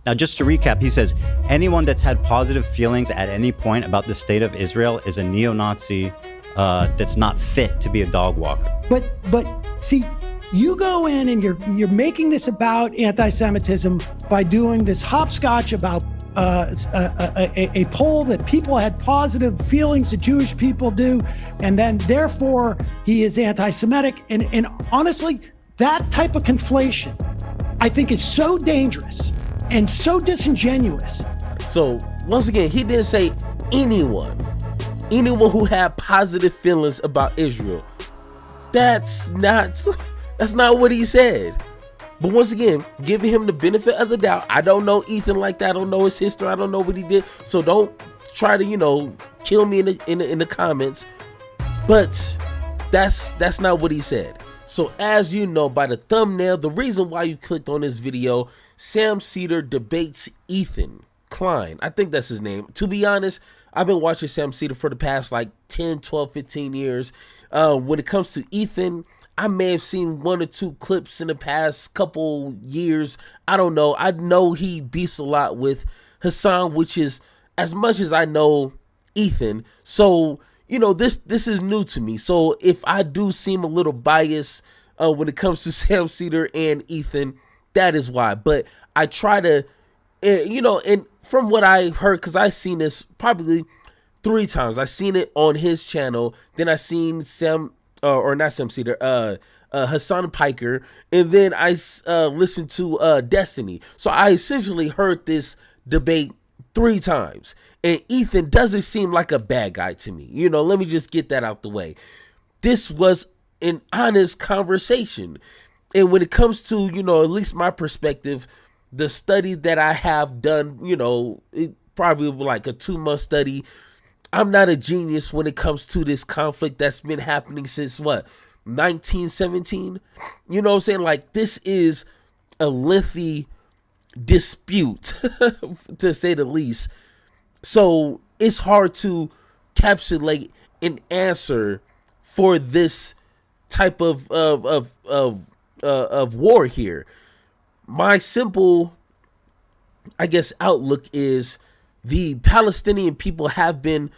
Now, just to recap, he says, anyone that's had positive feelings at any point about the state of Israel is a neo-Nazi that's not fit to be a dog walker. But see, you go in and you're making this about anti-Semitism by doing this hopscotch about a poll that people had positive feelings that Jewish people do, and then therefore he is anti-Semitic. And honestly, that type of conflation, I think, is so dangerous and so disingenuous. So once again, he didn't say anyone who had positive feelings about Israel. That's not what he said. But once again, giving him the benefit of the doubt. I don't know Ethan like that. I don't know his history. I don't know what he did. So don't try to, kill me in the comments. But that's not what he said. So as you know by the thumbnail, the reason why you clicked on this video, Sam Seder debates Ethan Klein. I think that's his name. To be honest, I've been watching Sam Seder for the past like 10, 12, 15 years. When it comes to Ethan, I may have seen one or two clips in the past couple years. I don't know. I know he beats a lot with Hasan, which is as much as I know Ethan. So, this is new to me. So if I do seem a little biased when it comes to Sam Seder and Ethan, that is why. But I try to, and from what I heard, because I've seen this probably 3 times. I seen it on his channel. Then I seen Hasan Piker, and then I listened to Destiny. So I essentially heard this debate 3 times, and Ethan doesn't seem like a bad guy to me. Let me just get that out the way. This was an honest conversation, and when it comes to at least my perspective, the study that I have done, it probably like a 2-month study. I'm not a genius when it comes to this conflict that's been happening since 1917. You know what I'm saying? Like, this is a lengthy dispute, to say the least. So it's hard to encapsulate an answer for this type of war here. My simple, I guess, outlook is the Palestinian people have been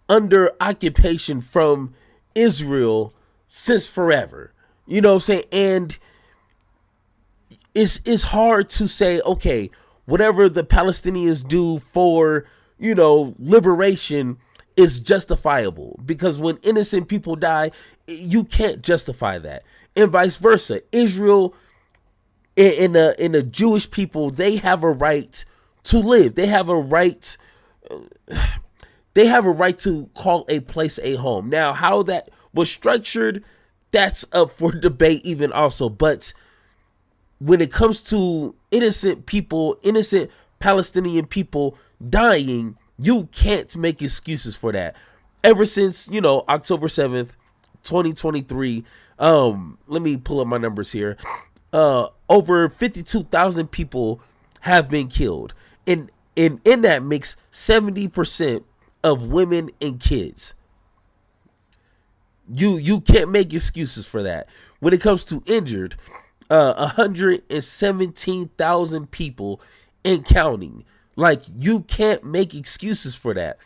under occupation from Israel since forever. You know what I'm saying? And it's hard to say, okay, whatever the Palestinians do for, liberation is justifiable. Because when innocent people die, you can't justify that. And vice versa. Israel and the Jewish people, they have a right to live. They have a right to call a place a home. Now, how that was structured, that's up for debate even also. But when it comes to innocent people, innocent Palestinian people dying, you can't make excuses for that. Ever since, October 7th, 2023, let me pull up my numbers here. Over 52,000 people have been killed. And in that mix, 70% of women and kids. You can't make excuses for that. When it comes to injured, 117,000 people and counting. Like, you can't make excuses for that.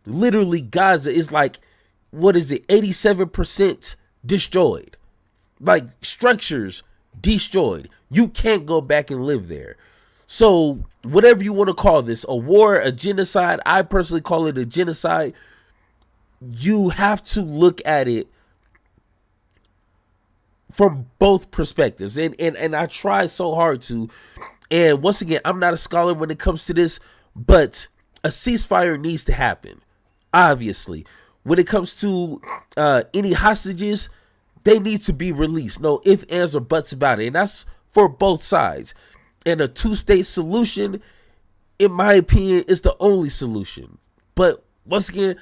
Literally, Gaza is like, 87% destroyed. Like, structures destroyed. You can't go back and live there. So whatever you want to call this, a war, a genocide, I personally call it a genocide. You have to look at it from both perspectives. And I try so hard to. And once again, I'm not a scholar when it comes to this, but a ceasefire needs to happen. Obviously, when it comes to any hostages, they need to be released. No ifs, ands, or buts about it. And that's for both sides. And a 2-state solution, in my opinion, is the only solution. But once again,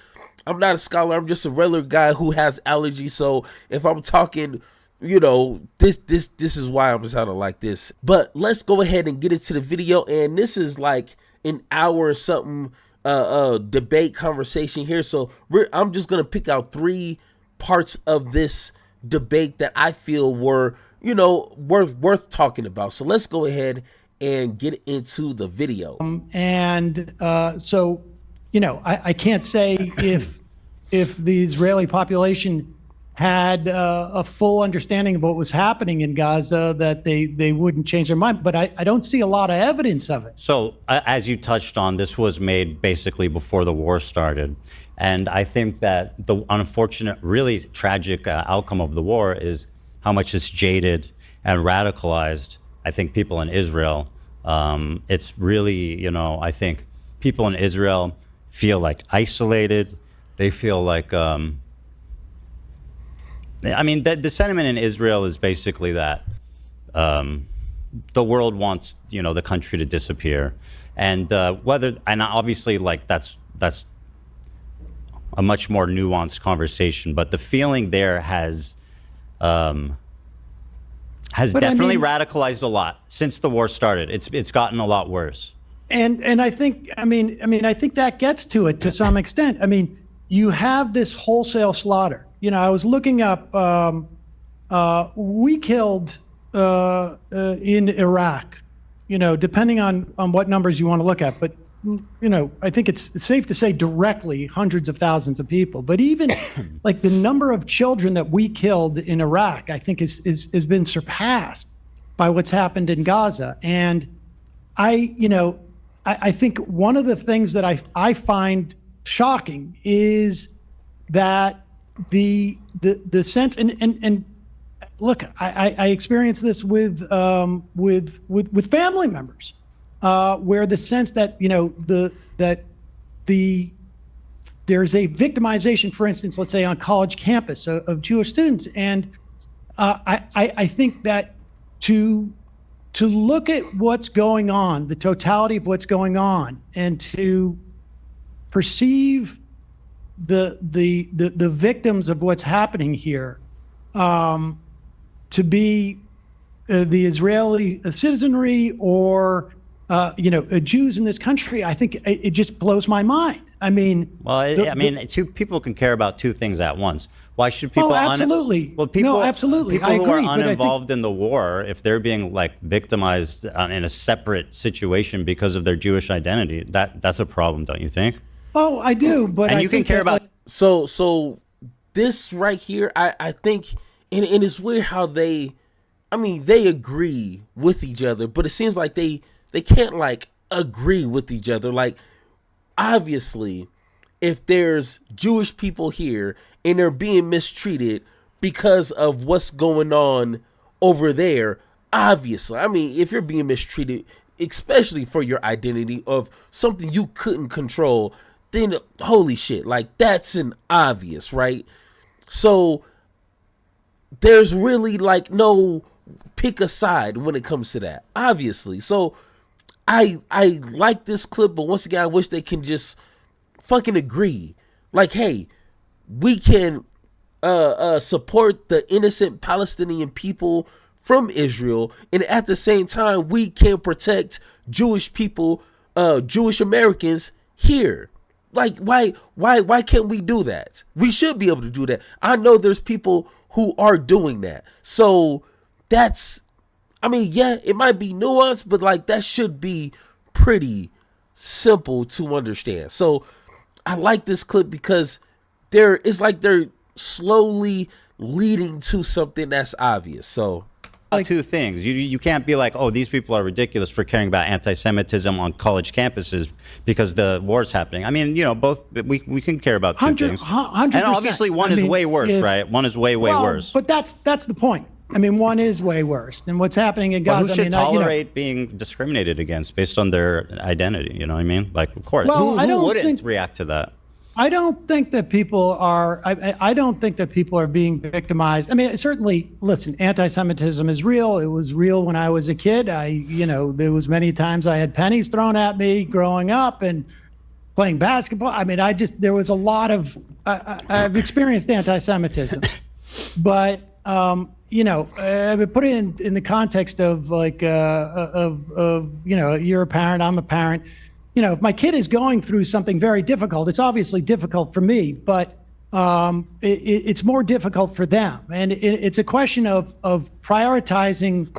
I'm not a scholar. I'm just a regular guy who has allergies. So if I'm talking, this is why I'm sounding like this. But let's go ahead and get into the video. And this is like an hour or something debate conversation here. So I'm just gonna pick out 3 parts of this debate that I feel were worth talking about. So let's go ahead and get into the video. So, I can't say if the Israeli population had a full understanding of what was happening in Gaza, that they wouldn't change their mind. But I don't see a lot of evidence of it. So, as you touched on, this was made basically before the war started. And I think that the unfortunate, really tragic outcome of the war is how much it's jaded and radicalized, I think, people in Israel. It's really, I think people in Israel feel like isolated. They feel like, the sentiment in Israel is basically that the world wants, the country to disappear. And obviously, like, that's a much more nuanced conversation, but the feeling there has definitely radicalized a lot since the war started. It's gotten a lot worse. And I think I think that gets to it to some extent. I mean, you have this wholesale slaughter. I was looking up. We killed in Iraq. Depending on what numbers you want to look at, but I think it's safe to say directly hundreds of thousands of people. But even like the number of children that we killed in Iraq, I think has been surpassed by what's happened in Gaza. And I think one of the things that I find shocking is that the sense and look, I experienced this with family members. Where the sense that there's a victimization, for instance, let's say on college campus of Jewish students, and I think that to look at what's going on, the totality of what's going on, and to perceive the victims of what's happening here to be the Israeli citizenry or Jews in this country, I think it just blows my mind. I mean, two people can care about two things at once. Why should people? Oh, absolutely. Absolutely. People who are uninvolved in the war, if they're being like victimized in a separate situation because of their Jewish identity, that's a problem, don't you think? Oh, I do. But and you can care about. So this right here, I think, and it's weird how they agree with each other, but it seems like they can't like agree with each other. Like, obviously, if there's Jewish people here and they're being mistreated because of what's going on over there, obviously, if you're being mistreated, especially for your identity of something you couldn't control, then holy shit, like that's an obvious, right? So there's really like no pick a side when it comes to that, obviously. So I like this clip, but once again, I wish they can just fucking agree. Like, hey, we can support the innocent Palestinian people from Israel, and at the same time, we can protect Jewish people, Jewish Americans here. Like, why can't we do that? We should be able to do that. I know there's people who are doing that. So that's, yeah, it might be nuanced, but like that should be pretty simple to understand. So I like this clip because it's like they're slowly leading to something that's obvious. So two things. You can't be like, oh, these people are ridiculous for caring about anti-Semitism on college campuses because the war's happening. Both we can care about two things. 100%. And obviously one is way worse, right? One is way worse. But that's the point. One is way worse than what's happening in Gaza. But who should tolerate being discriminated against based on their identity? You know what I mean? Like, of course, who wouldn't react to that? I don't think that people are. I don't think that people are being victimized. Certainly, listen, anti-Semitism is real. It was real when I was a kid. There was many times I had pennies thrown at me growing up and playing basketball. There was a lot of. I've experienced anti-Semitism, but I would put it in the context of like you're a parent, I'm a parent. If my kid is going through something very difficult, it's obviously difficult for me, but it's more difficult for them. And it's a question of prioritizing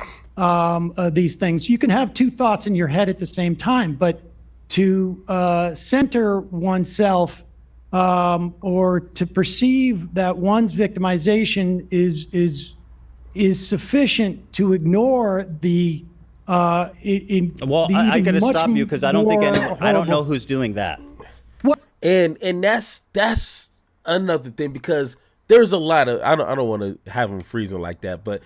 these things. You can have two thoughts in your head at the same time, but to center oneself or to perceive that one's victimization is sufficient to ignore the Well, I got to stop you because I don't think I don't know who's doing that. And that's another thing, because there's a lot of, I don't want to have them freezing like that, but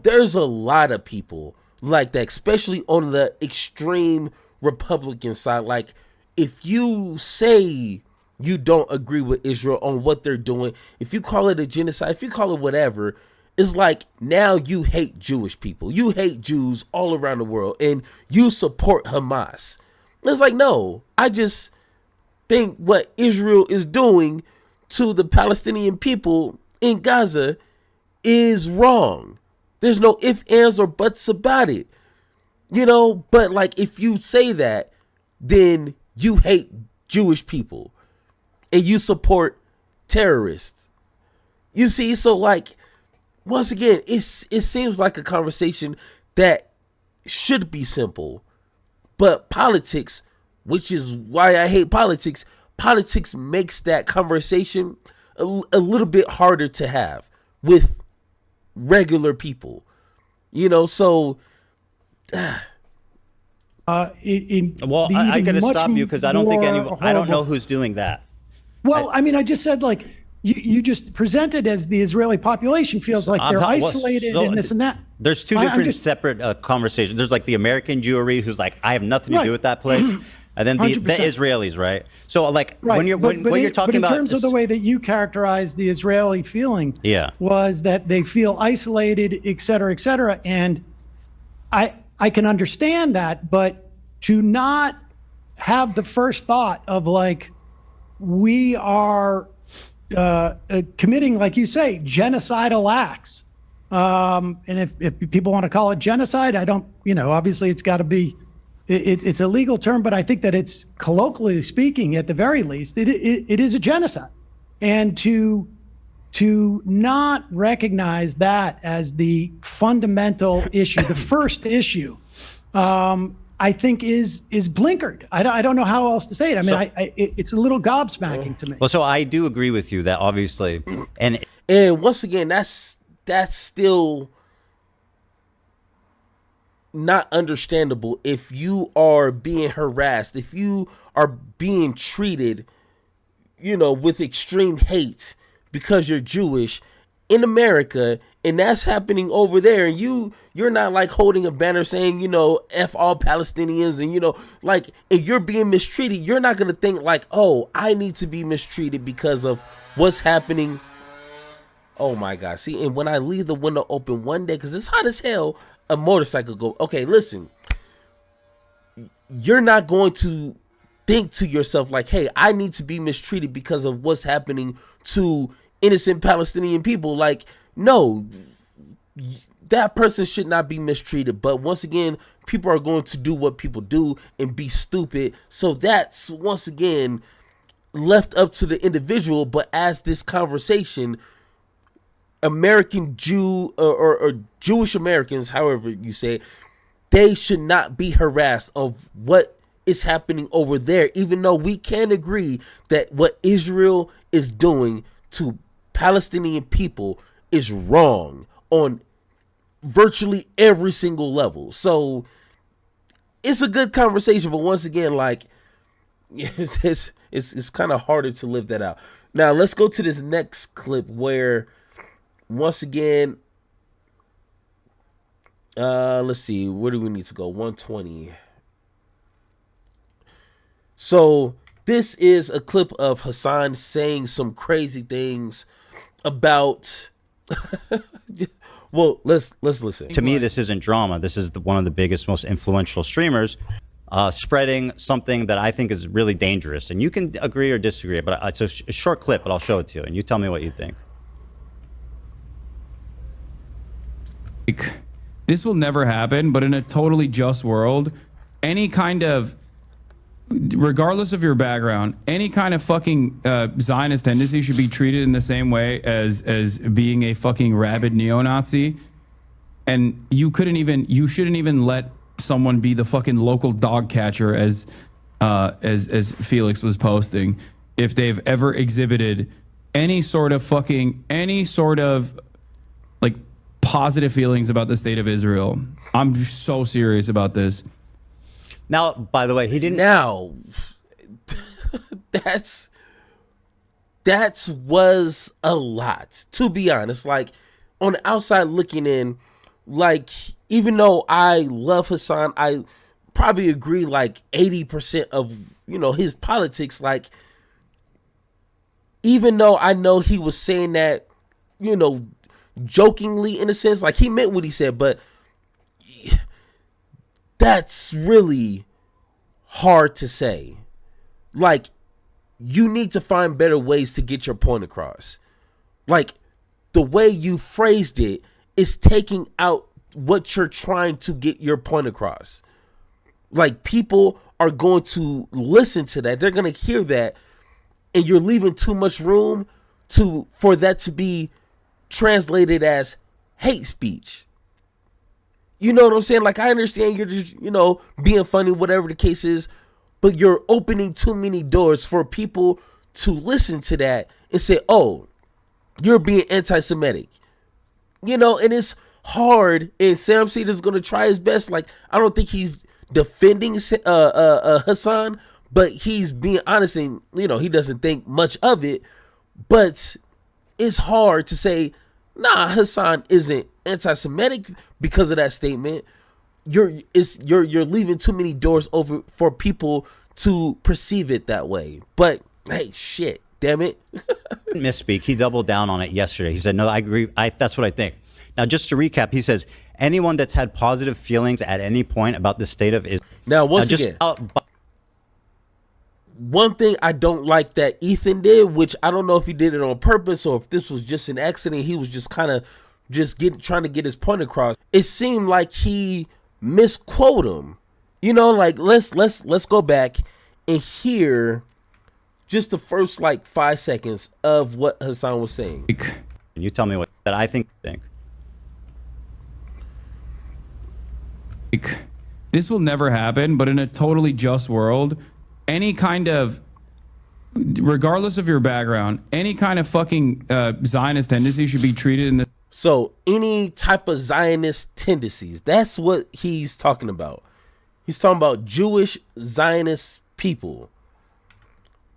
there's a lot of people like that, especially on the extreme Republican side. Like, if you say you don't agree with Israel on what they're doing, if you call it a genocide, if you call it whatever, it's like now you hate Jewish people, you hate Jews all around the world, and you support Hamas. It's like, no, I just think what Israel is doing to the Palestinian people in Gaza is wrong. There's no ifs, ands, or buts about it, but like, if you say that, then you hate Jewish people and you support terrorists. You see, so like, once again, it seems like a conversation that should be simple, but politics, which is why I hate politics makes that conversation a little bit harder to have with regular people, so well, I got to stop you because I don't think I don't know who's doing that. Well, I mean, I just said, like, you just presented as the Israeli population feels like they're isolated and this and that. There's two different separate conversations. There's like the American Jewry who's like, I have nothing to do with that place. And then the Israelis, right? So like, when you're talking about, in terms of the way that you characterized the Israeli feeling, was that they feel isolated, et cetera, and I can understand that, but to not have the first thought of like, we are committing, like you say, genocidal acts, and if people want to call it genocide, I don't, obviously it's got to be. It's a legal term, but I think that it's, colloquially speaking, at the very least, it is a genocide. And to not recognize that as the fundamental issue, the first issue, I think is blinkered. I don't know how else to say it. I mean, it's a little gobsmacking to me. Well, so I do agree with you that obviously, and once again, that's still not understandable. If you are being harassed, if you are being treated, with extreme hate because you're Jewish in America, and that's happening over there, and you're not like holding a banner saying, F all Palestinians, and like, if you're being mistreated, you're not going to think like, oh, I need to be mistreated because of what's happening. Oh my God. See, and when I leave the window open one day, because it's hot as hell, a motorcycle go, okay, listen, you're not going to think to yourself like, hey, I need to be mistreated because of what's happening to innocent Palestinian people. Like, no, that person should not be mistreated. But once again, people are going to do what people do and be stupid. So that's, once again, left up to the individual. But as this conversation, American Jew or Jewish Americans, however you say, they should not be harassed of what is happening over there, even though we can agree that what Israel is doing to Palestinian people is wrong on virtually every single level. So it's a good conversation, but once again, like, it's kind of harder to live that out. Now let's go to this next clip where, once again, let's see, where do we need to go? 120. So this is a clip of Hasan saying some crazy things about well, let's listen. To me, this isn't drama. This is one of the biggest, most influential streamers spreading something that I think is really dangerous. And you can agree or disagree, but it's a short clip, but I'll show it to you, and you tell me what you think. This will never happen, but in a totally just world, any kind of, regardless of your background, any kind of fucking Zionist tendency should be treated in the same way as being a fucking rabid neo-Nazi. and you shouldn't even let someone be the fucking local dog catcher as Felix was posting if they've ever exhibited any sort of like positive feelings about the state of Israel. I'm so serious about this. Now, by the way, he didn't. Now, that was a lot, to be honest. Like, on the outside looking in, like, even though I love Hasan, I probably agree like 80% of, his politics. Like, even though I know he was saying that, jokingly in a sense, like he meant what he said, but that's really hard to say. Like, you need to find better ways to get your point across. Like, the way you phrased it is taking out what you're trying to get your point across. Like, people are going to listen to that. They're going to hear that. And you're leaving too much room for that to be translated as hate speech. You know what I'm saying? Like, I understand you're just, being funny, whatever the case is, but you're opening too many doors for people to listen to that and say, oh, you're being anti-Semitic. And it's hard, and Sam Seder is going to try his best. Like, I don't think he's defending Hasan, but he's being honest, and, he doesn't think much of it. But it's hard to say, nah, Hasan isn't anti-Semitic because of that statement. You're leaving too many doors over for people to perceive it that way. But hey, shit, damn it. Misspeak. He doubled down on it yesterday. He said, no, I agree. That's what I think. Now, just to recap, he says, anyone that's had positive feelings at any point about the state of Israel. Now, again, one thing I don't like that Ethan did, which I don't know if he did it on purpose or if this was just an accident, he was just kind of trying to get his point across. It seemed like he misquoted him. Like, let's go back and hear just the first 5 seconds of what Hasan was saying. You tell me what that I think. This will never happen, but in a totally just world, any kind of, regardless of your background, any kind of fucking Zionist tendency should be treated in the. So any type of Zionist tendencies, that's what he's talking about. He's talking about Jewish Zionist people.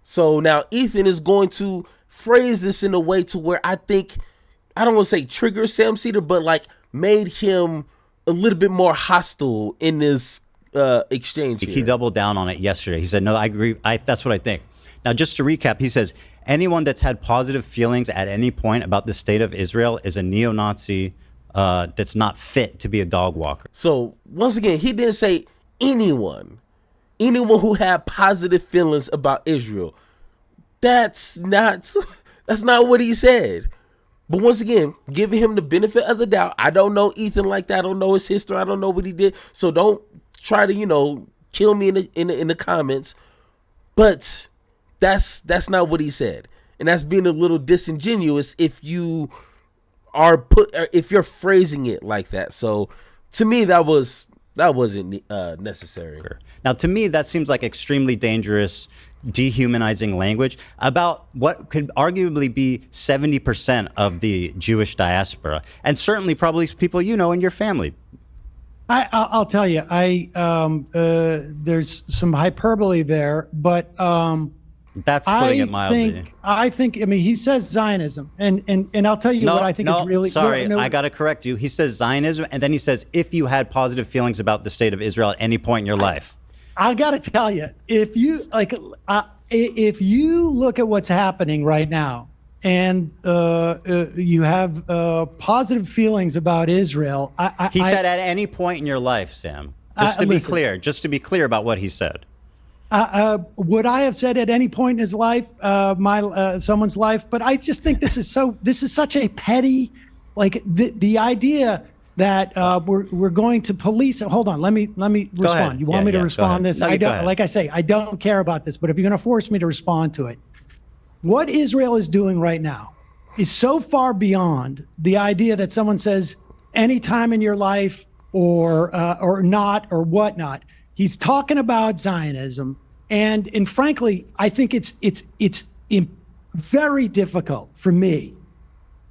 So now Ethan is going to phrase this in a way to where I think, I don't want to say trigger Sam Seder, but made him a little bit more hostile in this exchange here. He doubled down on it yesterday. He said, no, I agree. That's what I think. Now, just to recap, he says, anyone that's had positive feelings at any point about the state of Israel is a neo-Nazi that's not fit to be a dog walker. So once again, he didn't say anyone who had positive feelings about Israel. That's not what he said. But once again, giving him the benefit of the doubt. I don't know Ethan like that. I don't know his history. I don't know what he did. So don't try to, kill me in the comments. But that's not what he said. And that's being a little disingenuous if you're phrasing it like that. So to me, that wasn't necessary. Now, to me, that seems like extremely dangerous, dehumanizing language about what could arguably be 70% of the Jewish diaspora, and certainly probably people in your family. I'll tell you, there's some hyperbole there, but that's putting it mildly. I think. He says Zionism, and I'll tell you what I think is really. Sorry, I got to correct you. He says Zionism, and then he says if you had positive feelings about the state of Israel at any point in your life. I got to tell you, if you look at what's happening right now, and you have positive feelings about Israel, he said at any point in your life, Sam. Just to be clear about what he said. Would I have said at any point in his life, someone's life? But I just think this is such a petty, the idea that we're going to police. Hold on, let me respond. You want me to respond this? No, I don't. Like I say, I don't care about this. But if you're going to force me to respond to it, what Israel is doing right now is so far beyond the idea that someone says any time in your life or not or whatnot. He's talking about Zionism, and frankly, I think it's very difficult for me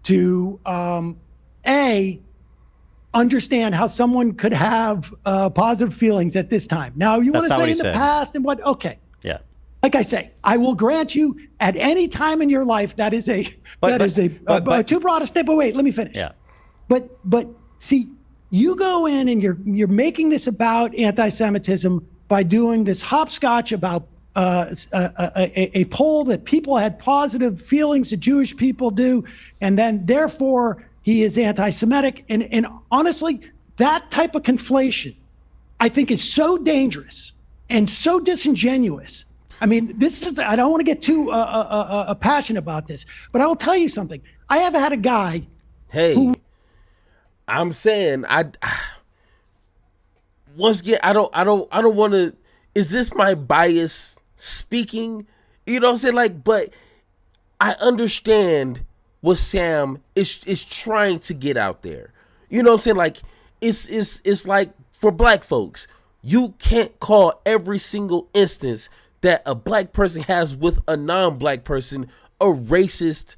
to understand how someone could have positive feelings at this time. Now, you want to say in the past and what? Okay. Yeah. Like I say, I will grant you at any time in your life that is too broad a step. But wait, let me finish. Yeah. But see, you go in and you're making this about anti-Semitism by doing this hopscotch about a poll that people had positive feelings that Jewish people do, and then therefore he is anti-Semitic. And honestly, that type of conflation, I think, is so dangerous and so disingenuous. I mean, I don't want to get too passionate about this, but I will tell you something. I have had a guy. Hey, I'm saying once again, I don't want to. Is this my bias speaking? You know what I'm saying? Like, but I understand what Sam is trying to get out there. You know what I'm saying? Like, it's like for black folks, you can't call every single instance that a black person has with a non-black person a racist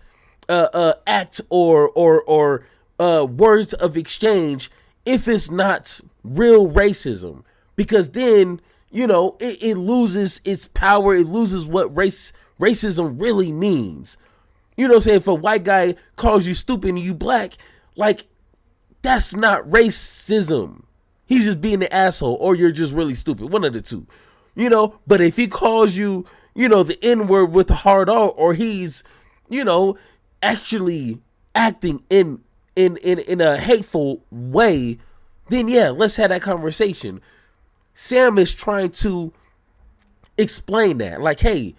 act or words of exchange if it's not real racism, because then, you know, it loses its power. It loses what racism really means. You know what I'm saying? If a white guy calls you stupid and you black, like, that's not racism. He's just being an asshole, or you're just really stupid. One of the two. You know, but if he calls you, you know, the N-word with the hard R, or he's, you know, actually acting in a hateful way, then yeah, let's have that conversation. Sam is trying to explain that. Like, hey,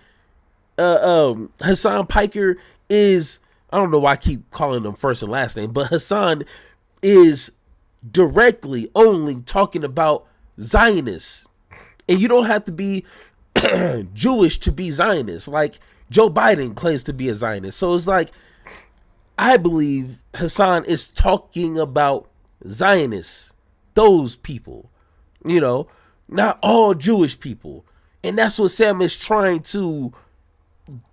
Hasan Piker is, I don't know why I keep calling him first and last name, but Hasan is directly only talking about Zionists. And you don't have to be Jewish to be Zionist. Like, Joe Biden claims to be a Zionist. So it's like, I believe Hasan is talking about Zionists, those people, you know, not all Jewish people. And that's what Sam is trying to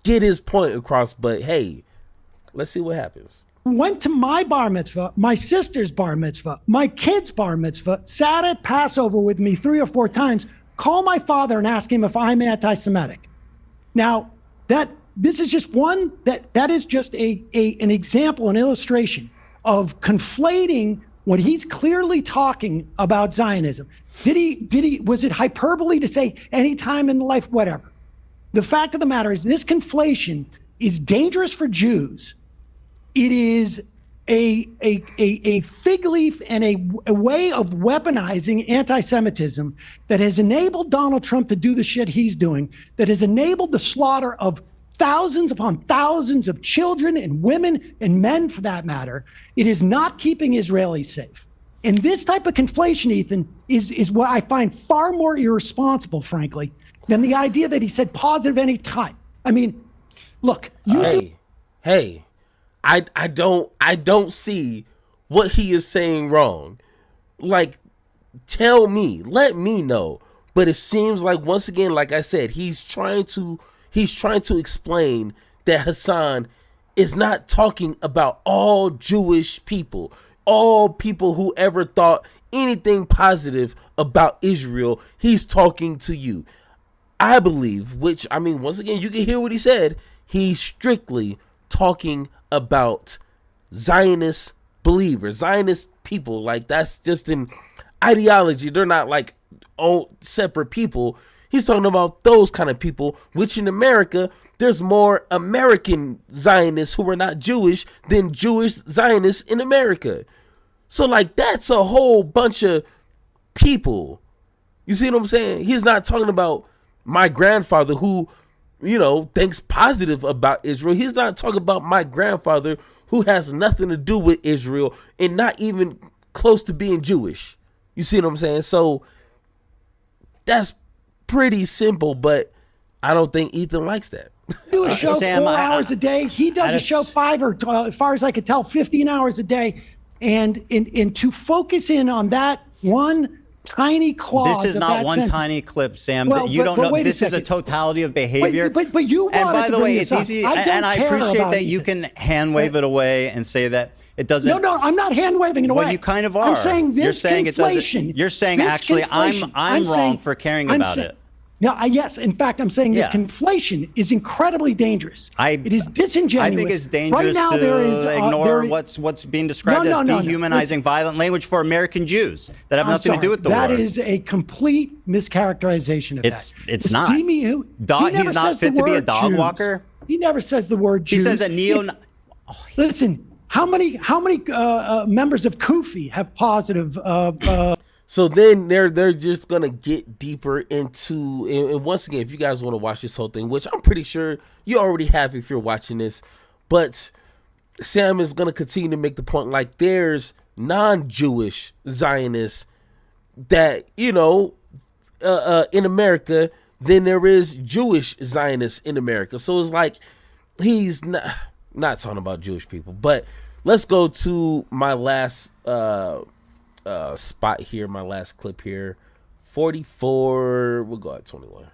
get his point across. But hey, let's see what happens. Went to my bar mitzvah, my sister's bar mitzvah, my kid's bar mitzvah, sat at Passover with me 3 or 4 times. Call my father and ask him if I'm anti-Semitic. Now, this is just one that is just an example, an illustration of conflating when he's clearly talking about Zionism. Was it hyperbole to say any time in life, whatever? The fact of the matter is this conflation is dangerous for Jews. It is a fig leaf and a way of weaponizing anti-Semitism that has enabled Donald Trump to do the shit he's doing, that has enabled the slaughter of thousands upon thousands of children and women and men, for that matter. It is not keeping Israelis safe. And this type of conflation, Ethan, is what I find far more irresponsible, frankly, than the idea that he said positive any time. I mean, look, hey. I don't see what he is saying wrong. Like, tell me, let me know. But it seems like, once again, like I said, he's trying to explain that Hasan is not talking about all Jewish people, all people who ever thought anything positive about Israel. He's talking to you. I believe, which, I mean, once again, you can hear what he said. He's strictly talking about Zionist believers, Zionist people. Like, that's just an ideology. They're not like all separate people. He's talking about those kind of people, which in America, there's more American Zionists who are not Jewish than Jewish Zionists in America. So, like, that's a whole bunch of people. You see what I'm saying? He's not talking about my grandfather who, you know, thinks positive about Israel. He's not talking about my grandfather who has nothing to do with Israel and not even close to being Jewish. You see what I'm saying? So that's pretty simple, but I don't think Ethan likes that. Do a show Sam, 4 hours a day. He does a show 5 or, as far as I could tell, 15 hours a day. And to focus in on that one tiny clause. This is of not that one sentence. tiny clip, Sam. Well, You but- don't but know. wait a This is a second. totality of behavior. But you and wanted by to the bring way, this it's up. easy. I don't And I care appreciate about that you anything. can hand wave it away and say that it doesn't. No, I'm not hand waving it away. Well, you kind of are. I'm saying this You're saying it doesn't. conflation. You're saying this actually conflation- I'm wrong saying- for caring I'm about sa- it. No, yes. In fact, I'm saying this Yeah. conflation is incredibly dangerous. It is disingenuous. I think it's dangerous right now, to there is, ignore there is- what's being described No, as no. dehumanizing, violent language for American Jews that have I'm nothing to sorry. do with the That war. is a complete mischaracterization of It's that. it's not. He He's never not says the fit to be a word dog Jews. walker. He never says the word He Jews. says that Listen, how many members of Kufi have positive? So then they're just gonna get deeper into, and once again, if you guys want to watch this whole thing, which I'm pretty sure you already have if you're watching this, but Sam is gonna continue to make the point like there's non-Jewish Zionists that in America, then there is Jewish Zionists in America. So it's like he's not talking about Jewish people. But let's go to my last spot here, my last clip here. 44. We'll go at 21.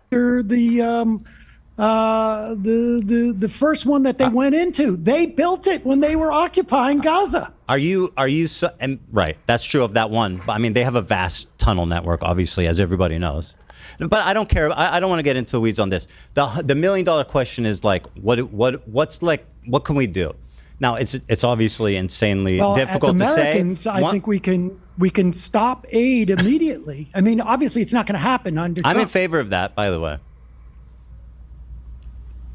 The first one that they went into, they built it when they were occupying Gaza. Are you and right? That's true of that one. But I mean, they have a vast tunnel network, obviously, as everybody knows. But I don't care. I don't want to get into the weeds on this. The $1 million question is like, what can we do? Now, it's obviously insanely difficult as to say. Americans, I think we can stop aid immediately. I mean, obviously, it's not going to happen under Trump. I'm in favor of that, by the way.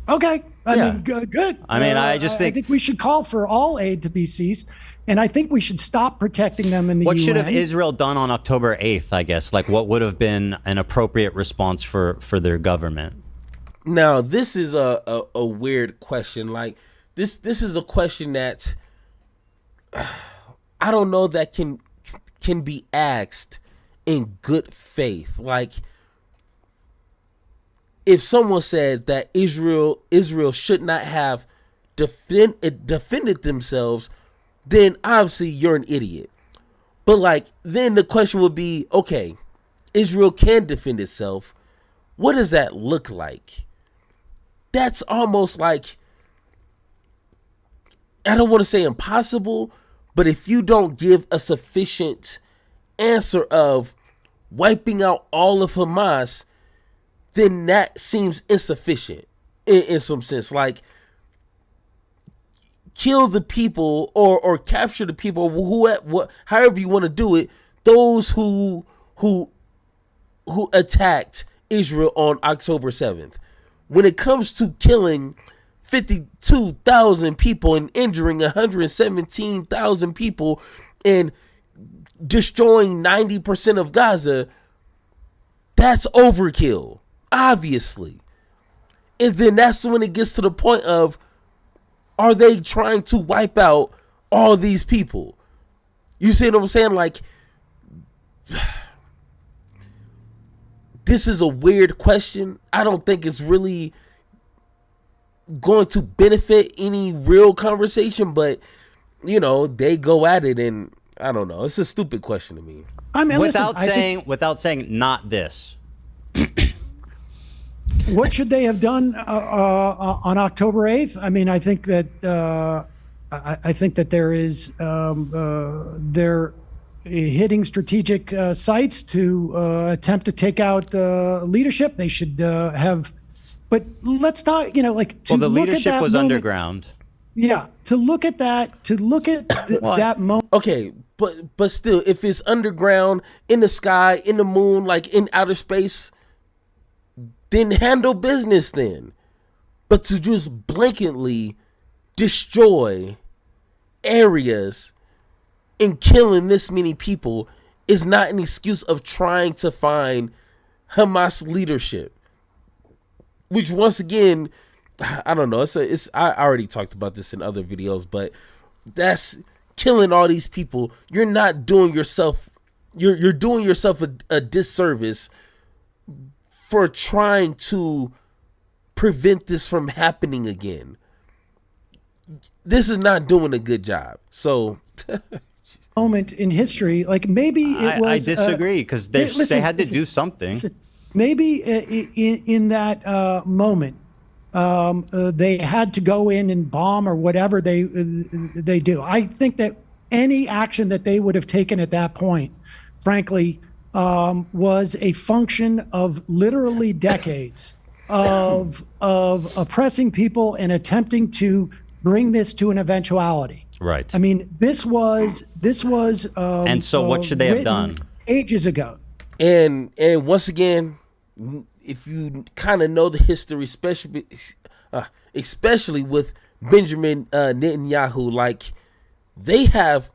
Okay. I Yeah. mean, good. I mean, I think we should call for all aid to be ceased. And I think we should stop protecting them in the UN. What should have Israel done on October 8th, I guess? Like, what would have been an appropriate response for their government? Now, this is a weird question. Like, this is a question that I don't know that can be asked in good faith. Like, if someone said that Israel should not have defended themselves, then obviously you're an idiot. But like, then the question would be, okay, Israel can defend itself. What does that look like? That's almost like, I don't want to say impossible, but if you don't give a sufficient answer of wiping out all of Hamas, then that seems insufficient in some sense. Like, kill the people or capture the people, however you want to do it, those who attacked Israel on October 7th. When it comes to killing 52,000 people and injuring 117,000 people and destroying 90% of Gaza, that's overkill, obviously. And then that's when it gets to the point of, are they trying to wipe out all these people? You see what I'm saying? Like, this is a weird question. I don't think it's really going to benefit any real conversation, but they go at it, and I don't know. It's a stupid question to me. I mean, without saying not this. What should they have done on October 8th? I mean, I think that there is they're hitting strategic sites to attempt to take out leadership. They should have, but let's talk. The leadership was underground. Yeah, to look at that, that moment. Okay, but still, if it's underground, in the sky, in the moon, like in outer space, then handle business then. But to just blanketly destroy areas and killing this many people is not an excuse of trying to find Hamas leadership. Which, once again, I don't know. I already talked about this in other videos, but that's killing all these people. You're not doing yourself. You're doing yourself a disservice for trying to prevent this from happening again. This is not doing a good job. So moment in history. Like maybe it was. I disagree because they had to do something. Listen, maybe in that moment, they had to go in and bomb or whatever they do. I think that any action that they would have taken at that point, frankly, was a function of literally decades of oppressing people and attempting to bring this to an eventuality. Right. I mean, this was. And so, what should they have done? Ages ago. And once again, if you kind of know the history, especially with Benjamin Netanyahu, like they have,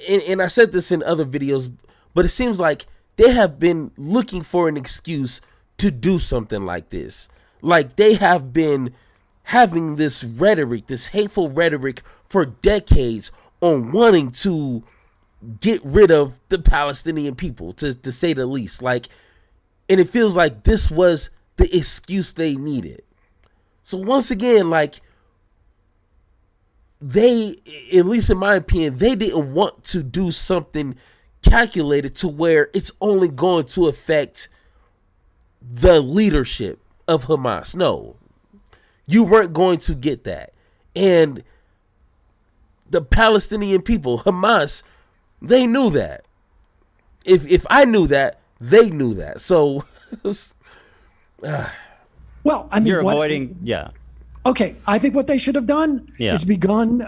and I said this in other videos, but it seems like they have been looking for an excuse to do something like this. Like they have been having this rhetoric, this hateful rhetoric for decades on wanting to get rid of the Palestinian people, to say the least. Like, and it feels like this was the excuse they needed. So once again, like they, at least in my opinion, they didn't want to do something calculated to where it's only going to affect the leadership of Hamas. No, you weren't going to get that. And the Palestinian people, Hamas, they knew that. If I knew that, they knew that. So, well, I mean, you're avoiding, yeah. Okay, I think what they should have done is begun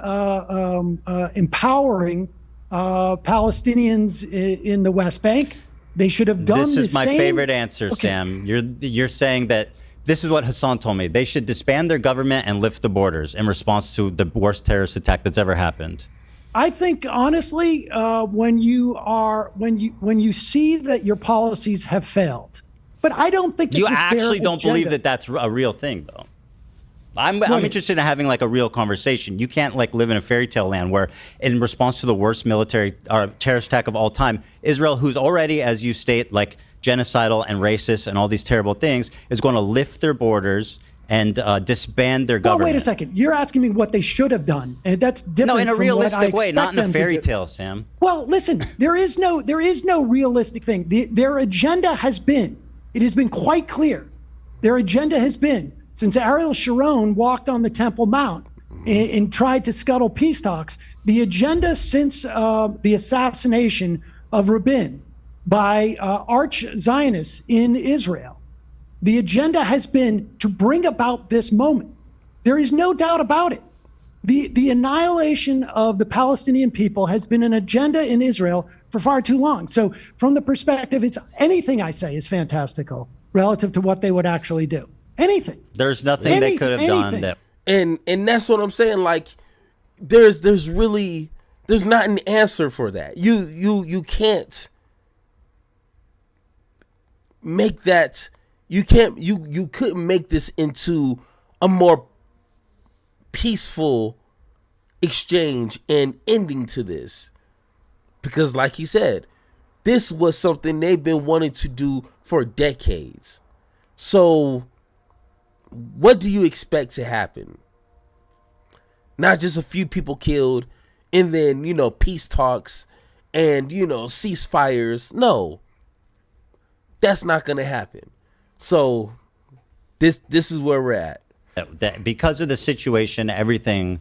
empowering Palestinians in the West Bank. They should have done. This is my favorite answer, Sam. You're saying that this is what Hasan told me. They should disband their government and lift the borders in response to the worst terrorist attack that's ever happened. I think honestly, when you see that your policies have failed, but I don't think this you was actually their don't agenda. believe that that's a real thing, though. I'm interested in having like a real conversation. You can't like live in a fairy tale land where, in response to the worst military or terrorist attack of all time, Israel, who's already, as you state, like genocidal and racist and all these terrible things, is going to lift their borders and disband their government. Well, wait a second. You're asking me what they should have done, and that's different. No, in a from realistic what I way, not in a expect them to fairy do. tale, Sam. Well, listen, there is no realistic thing. Their agenda has been, it has been quite clear. Their agenda has been, since Ariel Sharon walked on the Temple Mount and tried to scuttle peace talks, the agenda since the assassination of Rabin by arch Zionists in Israel, the agenda has been to bring about this moment. There is no doubt about it. The annihilation of the Palestinian people has been an agenda in Israel for far too long. So from the perspective, it's anything I say is fantastical relative to what they would actually do. Anything. There's nothing they could have done that. And that's what I'm saying. Like there's not an answer for that. You can't make that. You couldn't make this into a more peaceful exchange and ending to this, because like he said, this was something they've been wanting to do for decades. So what do you expect to happen? Not just a few people killed and then, peace talks and, ceasefires. No, that's not going to happen. So this is where we're at. Because of the situation, anything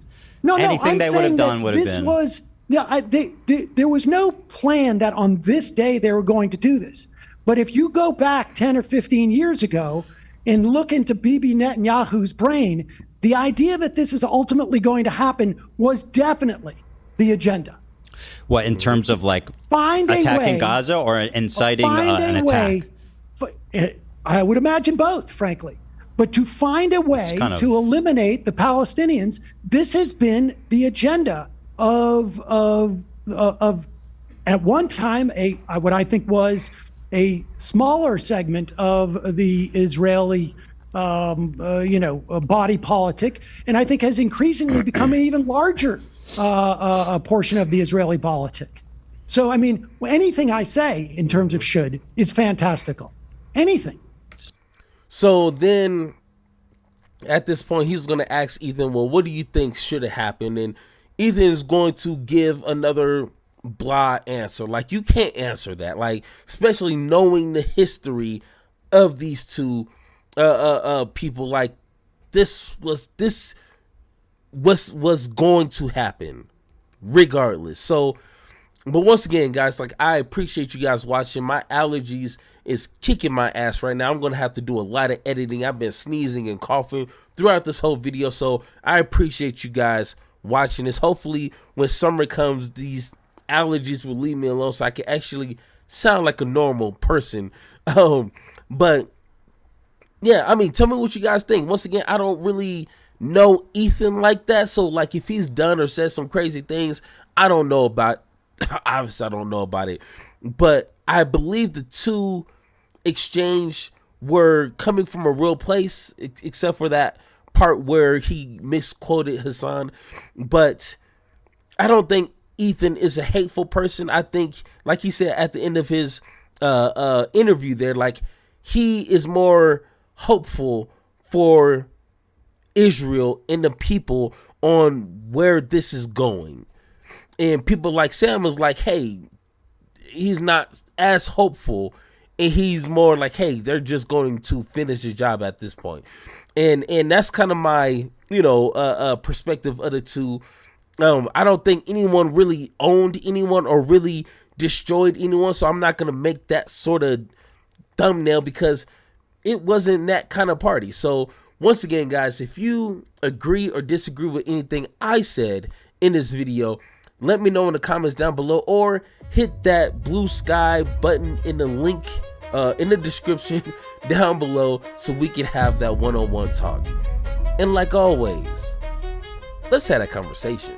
I'm they would have done would have this been. Was, there was no plan that on this day they were going to do this. But if you go back 10 or 15 years ago and look into Bibi Netanyahu's brain, the idea that this is ultimately going to happen was definitely the agenda. What, in terms of like attacking Gaza or inciting an attack? I would imagine both, frankly. But to find a way to eliminate the Palestinians, this has been the agenda of at one time what I think was a smaller segment of the Israeli body politic, and I think has increasingly become an even larger portion of the Israeli politic. So, I mean, anything I say in terms of should is fantastical. Anything. So then at this point, he's going to ask Ethan, well, what do you think should have happened? And Ethan is going to give another blah answer. Like, you can't answer that. Like, especially knowing the history of these two people. Like, this was going to happen regardless. So, but once again, guys, like, I appreciate you guys watching. My allergies is kicking my ass right now. I'm going to have to do a lot of editing. I've been sneezing and coughing throughout this whole video. So I appreciate you guys watching this. Hopefully when summer comes, these allergies will leave me alone so I can actually sound like a normal person. But yeah, I mean, tell me what you guys think. Once again, I don't really know Ethan like that. So, like, if he's done or said some crazy things, I don't know about. Obviously, I don't know about it. But I believe the two exchange were coming from a real place, except for that part where he misquoted Hasan. But I don't think Ethan is a hateful person. I think, like he said at the end of his interview there, like, he is more hopeful for Israel and the people on where this is going. And people like Sam was like, hey, he's not as hopeful, and he's more like, hey, they're just going to finish the job at this point. And that's kind of my, perspective of the two. I don't think anyone really owned anyone or really destroyed anyone, so I'm not going to make that sort of thumbnail because it wasn't that kind of party. So once again, guys, if you agree or disagree with anything I said in this video, let me know in the comments down below, or hit that blue sky button in the link in the description down below so we can have that one-on-one talk. And like always, let's have that conversation.